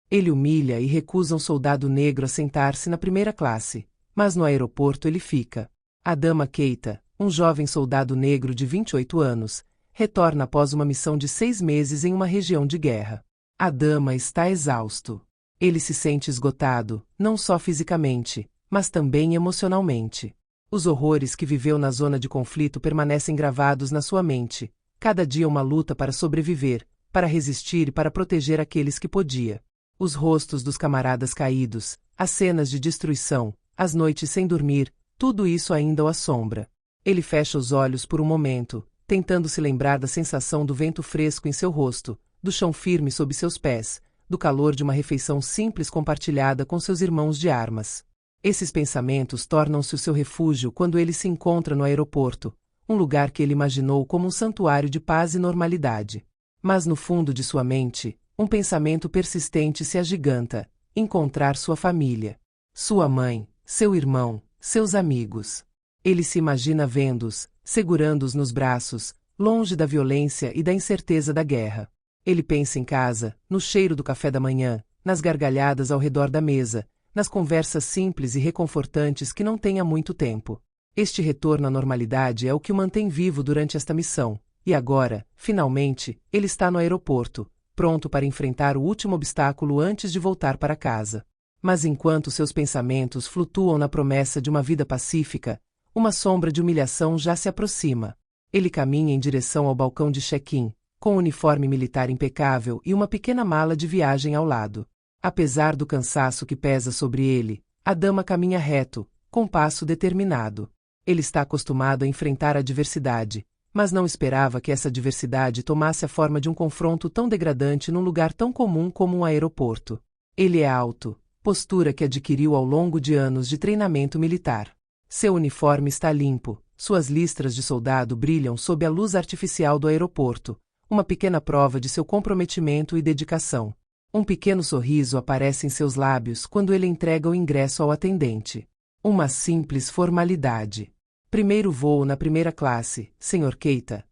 Ele humilha e recusa um soldado negro a sentar-se na primeira classe, mas no aeroporto ele fica. A dama Keita, um jovem soldado negro de 28 anos, retorna após uma missão de 6 meses em uma região de guerra. A dama está exausto. Ele se sente esgotado, não só fisicamente, mas também emocionalmente. Os horrores que viveu na zona de conflito permanecem gravados na sua mente. Cada dia uma luta para sobreviver, para resistir e para proteger aqueles que podia. Os rostos dos camaradas caídos, as cenas de destruição, as noites sem dormir, tudo isso ainda o assombra. Ele fecha os olhos por um momento, tentando se lembrar da sensação do vento fresco em seu rosto, do chão firme sob seus pés, do calor de uma refeição simples compartilhada com seus irmãos de armas. Esses pensamentos tornam-se o seu refúgio quando ele se encontra no aeroporto, um lugar que ele imaginou como um santuário de paz e normalidade. Mas no fundo de sua mente, um pensamento persistente se agiganta: encontrar sua família. Sua mãe, seu irmão, seus amigos. Ele se imagina vendo-os, segurando-os nos braços, longe da violência e da incerteza da guerra. Ele pensa em casa, no cheiro do café da manhã, nas gargalhadas ao redor da mesa, nas conversas simples e reconfortantes que não tem há muito tempo. Este retorno à normalidade é o que o mantém vivo durante esta missão, e agora, finalmente, ele está no aeroporto, pronto para enfrentar o último obstáculo antes de voltar para casa. Mas enquanto seus pensamentos flutuam na promessa de uma vida pacífica, uma sombra de humilhação já se aproxima. Ele caminha em direção ao balcão de check-in, com um uniforme militar impecável e uma pequena mala de viagem ao lado. Apesar do cansaço que pesa sobre ele, a dama caminha reto, com passo determinado. Ele está acostumado a enfrentar a adversidade, mas não esperava que essa adversidade tomasse a forma de um confronto tão degradante num lugar tão comum como um aeroporto. Ele é alto, postura que adquiriu ao longo de anos de treinamento militar. Seu uniforme está limpo, suas listras de soldado brilham sob a luz artificial do aeroporto, uma pequena prova de seu comprometimento e dedicação. Um pequeno sorriso aparece em seus lábios quando ele entrega o ingresso ao atendente. Uma simples formalidade. Primeiro voo na primeira classe, Sr. Keita?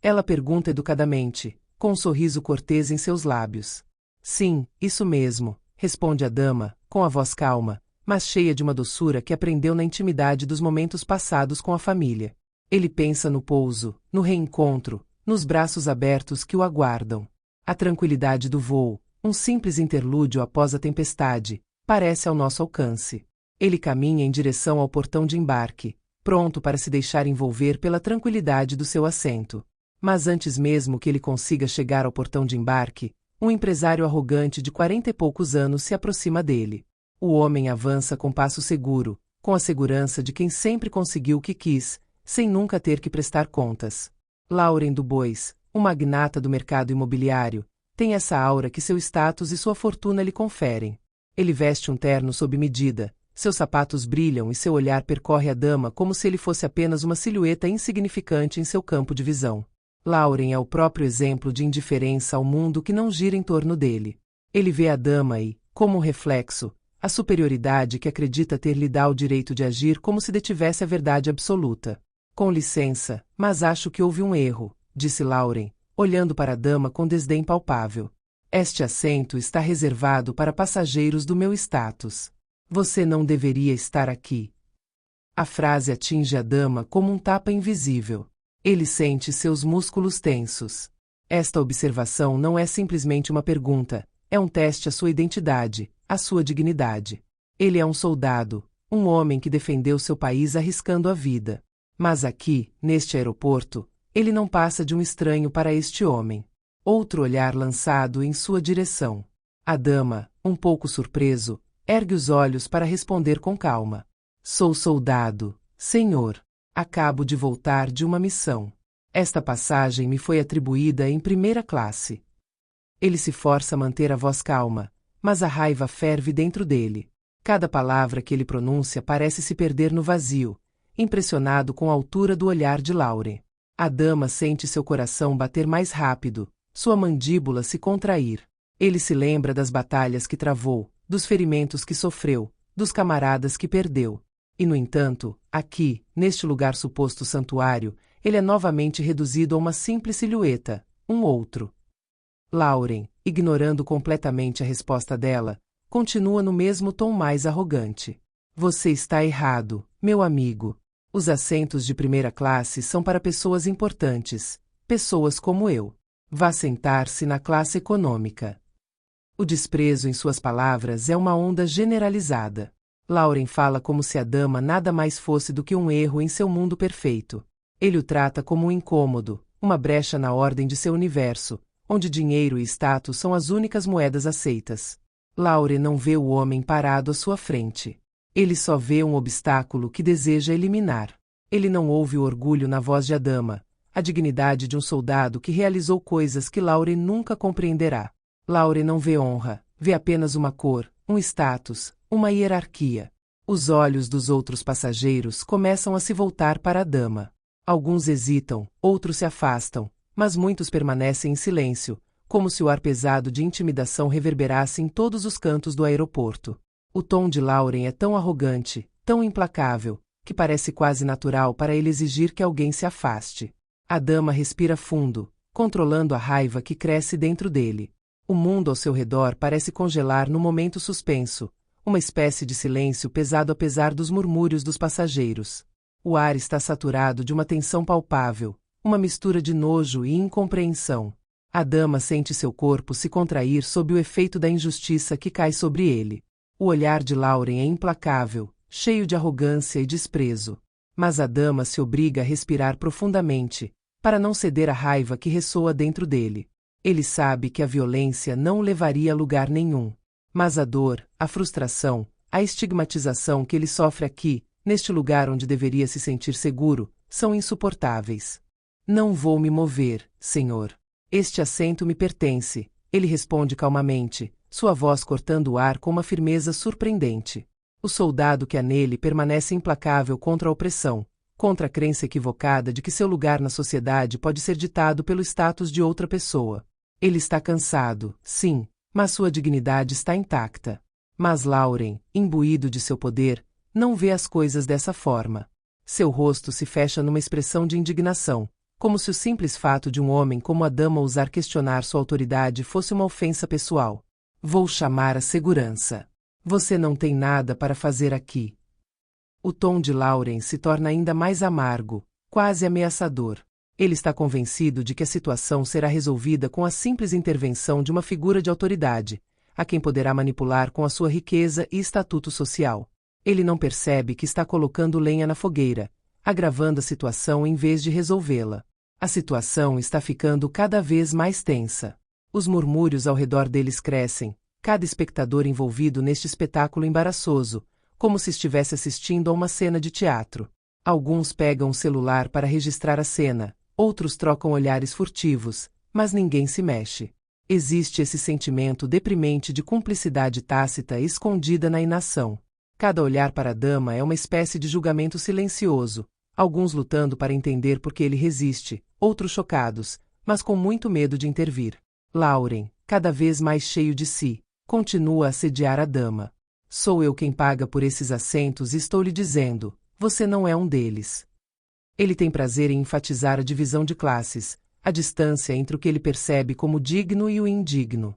Ela pergunta educadamente, com um sorriso cortês em seus lábios. Sim, isso mesmo, responde a dama, com a voz calma, mas cheia de uma doçura que aprendeu na intimidade dos momentos passados com a família. Ele pensa no pouso, no reencontro, nos braços abertos que o aguardam. A tranquilidade do voo, um simples interlúdio após a tempestade, parece ao nosso alcance. Ele caminha em direção ao portão de embarque, pronto para se deixar envolver pela tranquilidade do seu assento. Mas antes mesmo que ele consiga chegar ao portão de embarque, um empresário arrogante de 40 e poucos anos se aproxima dele. O homem avança com passo seguro, com a segurança de quem sempre conseguiu o que quis, sem nunca ter que prestar contas. Lauren Dubois, um magnata do mercado imobiliário, tem essa aura que seu status e sua fortuna lhe conferem. Ele veste um terno sob medida, seus sapatos brilham e seu olhar percorre a dama como se ele fosse apenas uma silhueta insignificante em seu campo de visão. Lauren é o próprio exemplo de indiferença ao mundo que não gira em torno dele. Ele vê a dama e, como um reflexo, a superioridade que acredita ter lhe dá o direito de agir como se detivesse a verdade absoluta. Com licença, mas acho que houve um erro, disse Lauren, olhando para a dama com desdém palpável. Este assento está reservado para passageiros do meu status. Você não deveria estar aqui. A frase atinge a dama como um tapa invisível. Ele sente seus músculos tensos. Esta observação não é simplesmente uma pergunta, é um teste à sua identidade, à sua dignidade. Ele é um soldado, um homem que defendeu seu país arriscando a vida. Mas aqui, neste aeroporto, ele não passa de um estranho para este homem. Outro olhar lançado em sua direção. A dama, um pouco surpreso, ergue os olhos para responder com calma. Sou soldado, senhor. Acabo de voltar de uma missão. Esta passagem me foi atribuída em primeira classe. Ele se força a manter a voz calma, mas a raiva ferve dentro dele. Cada palavra que ele pronuncia parece se perder no vazio, impressionado com a altura do olhar de Lauren. A dama sente seu coração bater mais rápido, sua mandíbula se contrair. Ele se lembra das batalhas que travou, dos ferimentos que sofreu, dos camaradas que perdeu. E, no entanto, aqui, neste lugar suposto santuário, ele é novamente reduzido a uma simples silhueta, um outro. Lauren, ignorando completamente a resposta dela, continua no mesmo tom mais arrogante. Você está errado, meu amigo. Os assentos de primeira classe são para pessoas importantes, pessoas como eu. Vá sentar-se na classe econômica. O desprezo em suas palavras é uma onda generalizada. Lauren fala como se a dama nada mais fosse do que um erro em seu mundo perfeito. Ele o trata como um incômodo, uma brecha na ordem de seu universo, onde dinheiro e status são as únicas moedas aceitas. Lauren não vê o homem parado à sua frente. Ele só vê um obstáculo que deseja eliminar. Ele não ouve o orgulho na voz de Adama, a dignidade de um soldado que realizou coisas que Lauren nunca compreenderá. Lauren não vê honra, vê apenas uma cor, um status, uma hierarquia. Os olhos dos outros passageiros começam a se voltar para a dama. Alguns hesitam, outros se afastam, mas muitos permanecem em silêncio, como se o ar pesado de intimidação reverberasse em todos os cantos do aeroporto. O tom de Lauren é tão arrogante, tão implacável, que parece quase natural para ele exigir que alguém se afaste. A dama respira fundo, controlando a raiva que cresce dentro dele. O mundo ao seu redor parece congelar no momento suspenso, uma espécie de silêncio pesado apesar dos murmúrios dos passageiros. O ar está saturado de uma tensão palpável, uma mistura de nojo e incompreensão. A dama sente seu corpo se contrair sob o efeito da injustiça que cai sobre ele. O olhar de Lauren é implacável, cheio de arrogância e desprezo. Mas a dama se obriga a respirar profundamente, para não ceder à raiva que ressoa dentro dele. Ele sabe que a violência não o levaria a lugar nenhum. Mas a dor, a frustração, a estigmatização que ele sofre aqui, neste lugar onde deveria se sentir seguro, são insuportáveis. Não vou me mover, senhor. Este assento me pertence, ele responde calmamente, sua voz cortando o ar com uma firmeza surpreendente. O soldado que há nele permanece implacável contra a opressão, contra a crença equivocada de que seu lugar na sociedade pode ser ditado pelo status de outra pessoa. Ele está cansado, sim, mas sua dignidade está intacta. Mas Lauren, imbuído de seu poder, não vê as coisas dessa forma. Seu rosto se fecha numa expressão de indignação, como se o simples fato de um homem como a dama ousar questionar sua autoridade fosse uma ofensa pessoal. Vou chamar a segurança. Você não tem nada para fazer aqui. O tom de Lauren se torna ainda mais amargo, quase ameaçador. Ele está convencido de que a situação será resolvida com a simples intervenção de uma figura de autoridade, a quem poderá manipular com a sua riqueza e estatuto social. Ele não percebe que está colocando lenha na fogueira, agravando a situação em vez de resolvê-la. A situação está ficando cada vez mais tensa. Os murmúrios ao redor deles crescem, cada espectador envolvido neste espetáculo embaraçoso, como se estivesse assistindo a uma cena de teatro. Alguns pegam o celular para registrar a cena, outros trocam olhares furtivos, mas ninguém se mexe. Existe esse sentimento deprimente de cumplicidade tácita escondida na inação. Cada olhar para a dama é uma espécie de julgamento silencioso, alguns lutando para entender por que ele resiste, outros chocados, mas com muito medo de intervir. Lauren, cada vez mais cheio de si, continua a assediar a dama. Sou eu quem paga por esses assentos e estou lhe dizendo, você não é um deles. Ele tem prazer em enfatizar a divisão de classes, a distância entre o que ele percebe como digno e o indigno.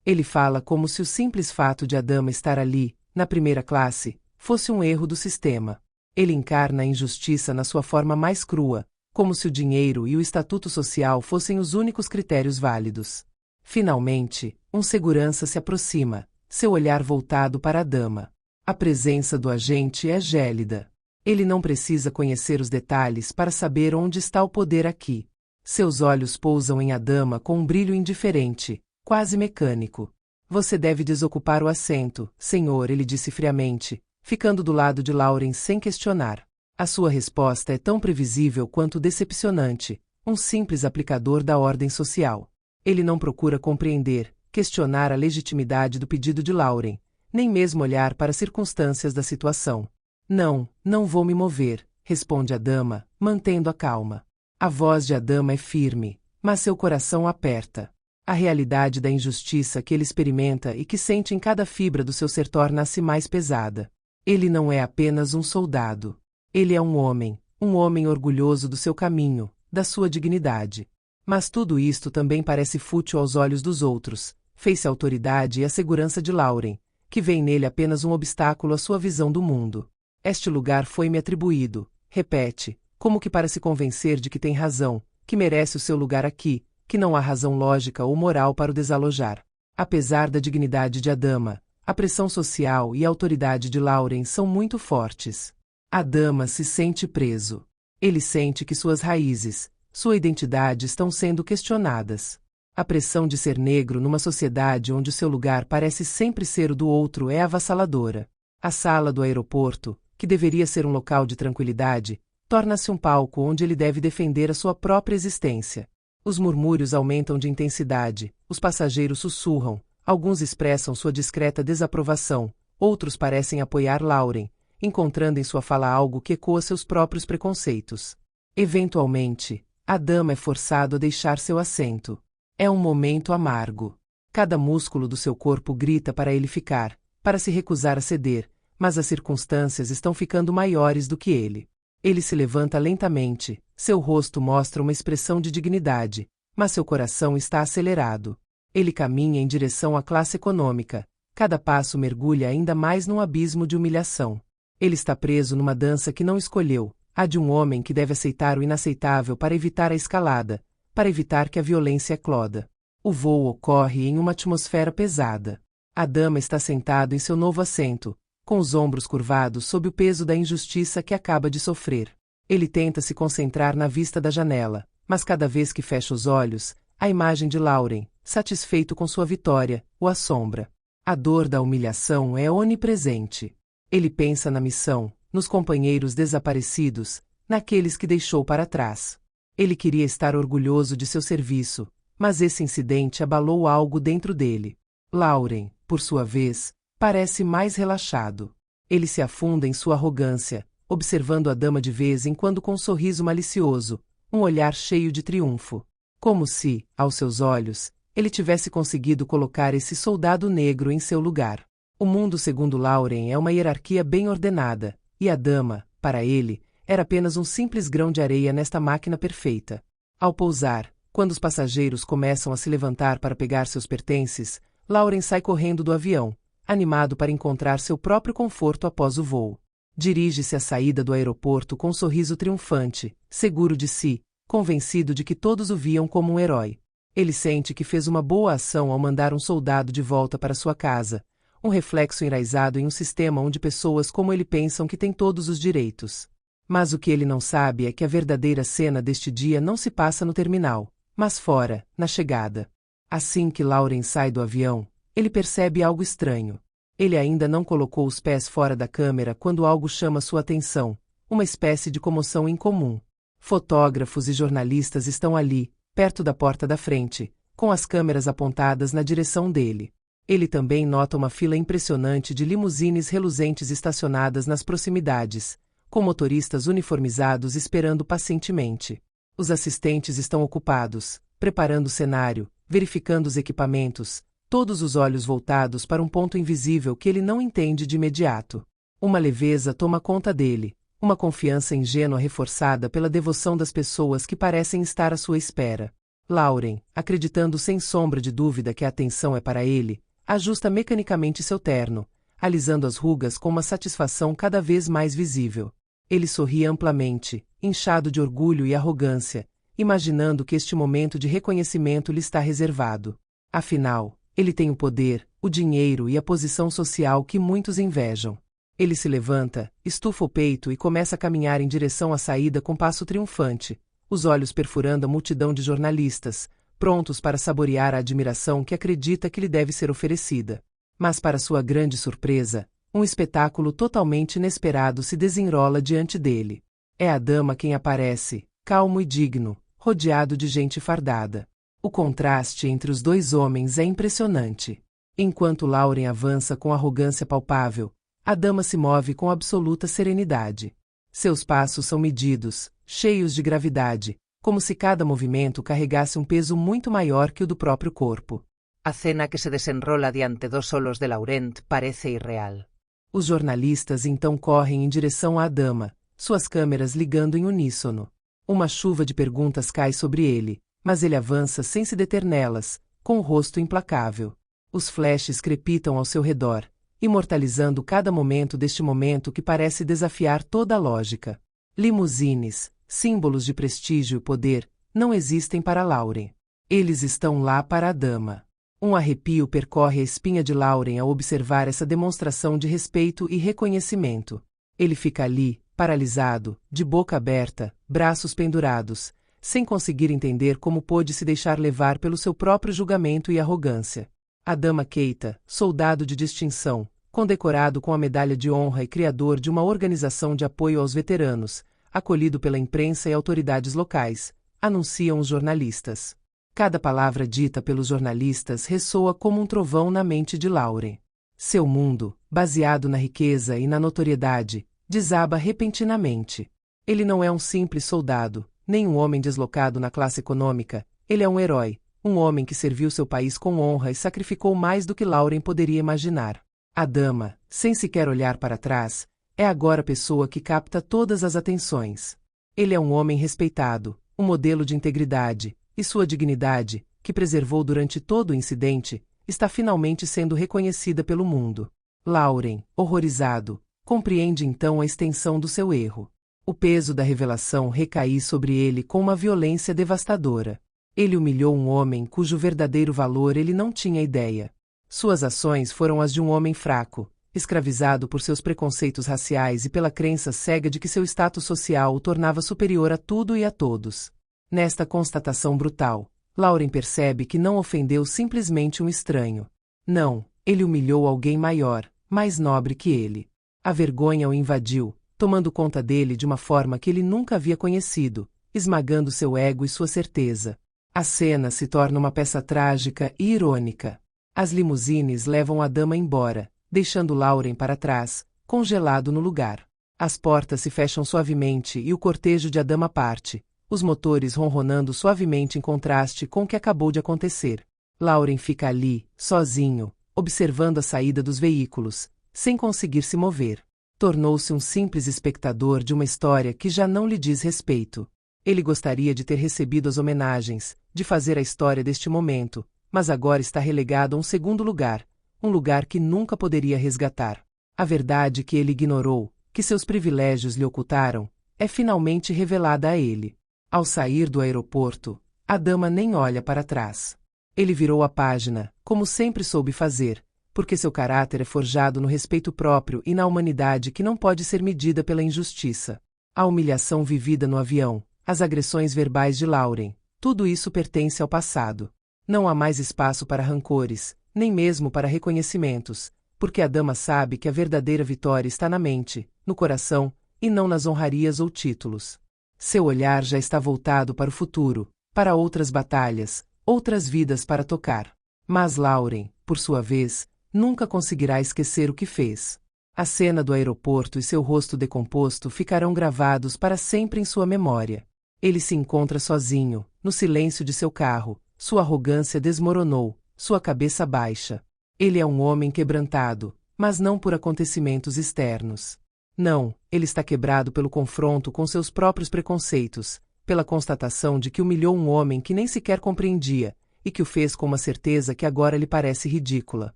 Ele fala como se o simples fato de a dama estar ali, na primeira classe, fosse um erro do sistema. Ele encarna a injustiça na sua forma mais crua, como se o dinheiro e o estatuto social fossem os únicos critérios válidos. Finalmente, um segurança se aproxima, seu olhar voltado para a dama. A presença do agente é gélida. Ele não precisa conhecer os detalhes para saber onde está o poder aqui. Seus olhos pousam em a dama com um brilho indiferente, quase mecânico. Você deve desocupar o assento, senhor, ele disse friamente, ficando do lado de Lauren sem questionar. A sua resposta é tão previsível quanto decepcionante, um simples aplicador da ordem social. Ele não procura compreender, questionar a legitimidade do pedido de Lauren, nem mesmo olhar para as circunstâncias da situação. Não vou me mover, responde a dama, mantendo a calma. A voz de a dama é firme, mas seu coração aperta. A realidade da injustiça que ele experimenta e que sente em cada fibra do seu ser torna-se mais pesada. Ele não é apenas um soldado. Ele é um homem orgulhoso do seu caminho, da sua dignidade. Mas tudo isto também parece fútil aos olhos dos outros, fez-se a autoridade e a segurança de Lauren, que vêem nele apenas um obstáculo à sua visão do mundo. Este lugar foi-me atribuído, repete, como que para se convencer de que tem razão, que merece o seu lugar aqui, que não há razão lógica ou moral para o desalojar. Apesar da dignidade de Adama, a pressão social e a autoridade de Lauren são muito fortes. Adama se sente preso. Ele sente que suas raízes, sua identidade estão sendo questionadas. A pressão de ser negro numa sociedade onde o seu lugar parece sempre ser o do outro é avassaladora. A sala do aeroporto, que deveria ser um local de tranquilidade, torna-se um palco onde ele deve defender a sua própria existência. Os murmúrios aumentam de intensidade, os passageiros sussurram, alguns expressam sua discreta desaprovação, outros parecem apoiar Lauren, encontrando em sua fala algo que ecoa seus próprios preconceitos. Eventualmente, Adama é forçado a deixar seu assento. É um momento amargo. Cada músculo do seu corpo grita para ele ficar, para se recusar a ceder, mas as circunstâncias estão ficando maiores do que ele. Ele se levanta lentamente, seu rosto mostra uma expressão de dignidade, mas seu coração está acelerado. Ele caminha em direção à classe econômica, cada passo mergulha ainda mais num abismo de humilhação. Ele está preso numa dança que não escolheu, a de um homem que deve aceitar o inaceitável para evitar a escalada, para evitar que a violência ecloda. O voo ocorre em uma atmosfera pesada. Adama está sentado em seu novo assento, com os ombros curvados sob o peso da injustiça que acaba de sofrer. Ele tenta se concentrar na vista da janela, mas cada vez que fecha os olhos, a imagem de Lauren, satisfeito com sua vitória, o assombra. A dor da humilhação é onipresente. Ele pensa na missão, nos companheiros desaparecidos, naqueles que deixou para trás. Ele queria estar orgulhoso de seu serviço, mas esse incidente abalou algo dentro dele. Lauren, por sua vez, parece mais relaxado. Ele se afunda em sua arrogância, observando a dama de vez em quando com um sorriso malicioso, um olhar cheio de triunfo. Como se, aos seus olhos, ele tivesse conseguido colocar esse soldado negro em seu lugar. O mundo segundo Lauren é uma hierarquia bem ordenada, e a dama, para ele, era apenas um simples grão de areia nesta máquina perfeita. Ao pousar, quando os passageiros começam a se levantar para pegar seus pertences, Lauren sai correndo do avião, animado para encontrar seu próprio conforto após o voo. Dirige-se à saída do aeroporto com um sorriso triunfante, seguro de si, convencido de que todos o viam como um herói. Ele sente que fez uma boa ação ao mandar um soldado de volta para sua casa, um reflexo enraizado em um sistema onde pessoas como ele pensam que têm todos os direitos. Mas o que ele não sabe é que a verdadeira cena deste dia não se passa no terminal, mas fora, na chegada. Assim que Lauren sai do avião, ele percebe algo estranho. Ele ainda não colocou os pés fora da câmera quando algo chama sua atenção, uma espécie de comoção incomum. Fotógrafos e jornalistas estão ali, perto da porta da frente, com as câmeras apontadas na direção dele. Ele também nota uma fila impressionante de limusines reluzentes estacionadas nas proximidades, com motoristas uniformizados esperando pacientemente. Os assistentes estão ocupados, preparando o cenário, verificando os equipamentos, todos os olhos voltados para um ponto invisível que ele não entende de imediato. Uma leveza toma conta dele, uma confiança ingênua reforçada pela devoção das pessoas que parecem estar à sua espera. Lauren, acreditando sem sombra de dúvida que a atenção é para ele, ajusta mecanicamente seu terno, alisando as rugas com uma satisfação cada vez mais visível. Ele sorri amplamente, inchado de orgulho e arrogância, imaginando que este momento de reconhecimento lhe está reservado. Afinal, ele tem o poder, o dinheiro e a posição social que muitos invejam. Ele se levanta, estufa o peito e começa a caminhar em direção à saída com passo triunfante, os olhos perfurando a multidão de jornalistas, prontos para saborear a admiração que acredita que lhe deve ser oferecida. Mas para sua grande surpresa, um espetáculo totalmente inesperado se desenrola diante dele. É a dama quem aparece, calmo e digno, rodeado de gente fardada. O contraste entre os dois homens é impressionante. Enquanto Lauren avança com arrogância palpável, a dama se move com absoluta serenidade. Seus passos são medidos, cheios de gravidade, como se cada movimento carregasse um peso muito maior que o do próprio corpo. A cena que se desenrola diante dos olhos de Laurent parece irreal. Os jornalistas então correm em direção à dama, suas câmeras ligando em uníssono. Uma chuva de perguntas cai sobre ele, Mas ele avança sem se deter nelas, com o rosto implacável. Os flashes crepitam ao seu redor, imortalizando cada momento deste momento que parece desafiar toda a lógica. Limusines, símbolos de prestígio e poder, não existem para Lauren. Eles estão lá para a dama. Um arrepio percorre a espinha de Lauren ao observar essa demonstração de respeito e reconhecimento. Ele fica ali, paralisado, de boca aberta, braços pendurados, sem conseguir entender como pôde se deixar levar pelo seu próprio julgamento e arrogância. A dama Keita, soldado de distinção, condecorado com a medalha de honra e criador de uma organização de apoio aos veteranos, acolhido pela imprensa e autoridades locais, anunciam os jornalistas. Cada palavra dita pelos jornalistas ressoa como um trovão na mente de Lauren. Seu mundo, baseado na riqueza e na notoriedade, desaba repentinamente. Ele não é um simples soldado, nem um homem deslocado na classe econômica, ele é um herói, um homem que serviu seu país com honra e sacrificou mais do que Lauren poderia imaginar. A dama, sem sequer olhar para trás, é agora a pessoa que capta todas as atenções. Ele é um homem respeitado, um modelo de integridade, e sua dignidade, que preservou durante todo o incidente, está finalmente sendo reconhecida pelo mundo. Lauren, horrorizado, compreende então a extensão do seu erro. O peso da revelação recai sobre ele com uma violência devastadora. Ele humilhou um homem cujo verdadeiro valor ele não tinha ideia. Suas ações foram as de um homem fraco, escravizado por seus preconceitos raciais e pela crença cega de que seu status social o tornava superior a tudo e a todos. Nesta constatação brutal, Lauren percebe que não ofendeu simplesmente um estranho. Não, ele humilhou alguém maior, mais nobre que ele. A vergonha o invadiu, tomando conta dele de uma forma que ele nunca havia conhecido, esmagando seu ego e sua certeza. A cena se torna uma peça trágica e irônica. As limusines levam a dama embora, deixando Lauren para trás, congelado no lugar. As portas se fecham suavemente e o cortejo de a dama parte, os motores ronronando suavemente em contraste com o que acabou de acontecer. Lauren fica ali, sozinho, observando a saída dos veículos, sem conseguir se mover. Tornou-se um simples espectador de uma história que já não lhe diz respeito. Ele gostaria de ter recebido as homenagens, de fazer a história deste momento, mas agora está relegado a um segundo lugar, um lugar que nunca poderia resgatar. A verdade que ele ignorou, que seus privilégios lhe ocultaram, é finalmente revelada a ele. Ao sair do aeroporto, a dama nem olha para trás. Ele virou a página, como sempre soube fazer, porque seu caráter é forjado no respeito próprio e na humanidade que não pode ser medida pela injustiça. A humilhação vivida no avião, as agressões verbais de Lauren, tudo isso pertence ao passado. Não há mais espaço para rancores, nem mesmo para reconhecimentos, porque a dama sabe que a verdadeira vitória está na mente, no coração, e não nas honrarias ou títulos. Seu olhar já está voltado para o futuro, para outras batalhas, outras vidas para tocar. Mas Lauren, por sua vez, nunca conseguirá esquecer o que fez. A cena do aeroporto e seu rosto decomposto ficarão gravados para sempre em sua memória. Ele se encontra sozinho, no silêncio de seu carro, sua arrogância desmoronou, sua cabeça baixa. Ele é um homem quebrantado, mas não por acontecimentos externos. Não, ele está quebrado pelo confronto com seus próprios preconceitos, pela constatação de que humilhou um homem que nem sequer compreendia, e que o fez com uma certeza que agora lhe parece ridícula.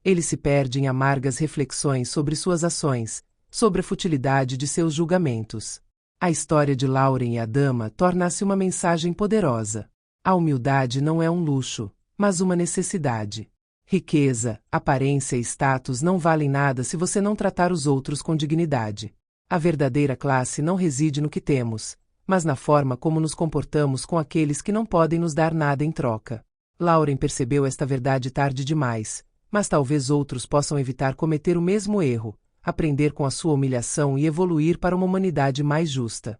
Ele se perde em amargas reflexões sobre suas ações, sobre a futilidade de seus julgamentos. A história de Lauren e a dama torna-se uma mensagem poderosa. A humildade não é um luxo, mas uma necessidade. Riqueza, aparência e status não valem nada se você não tratar os outros com dignidade. A verdadeira classe não reside no que temos, mas na forma como nos comportamos com aqueles que não podem nos dar nada em troca. Lauren percebeu esta verdade tarde demais, mas talvez outros possam evitar cometer o mesmo erro, aprender com a sua humilhação e evoluir para uma humanidade mais justa.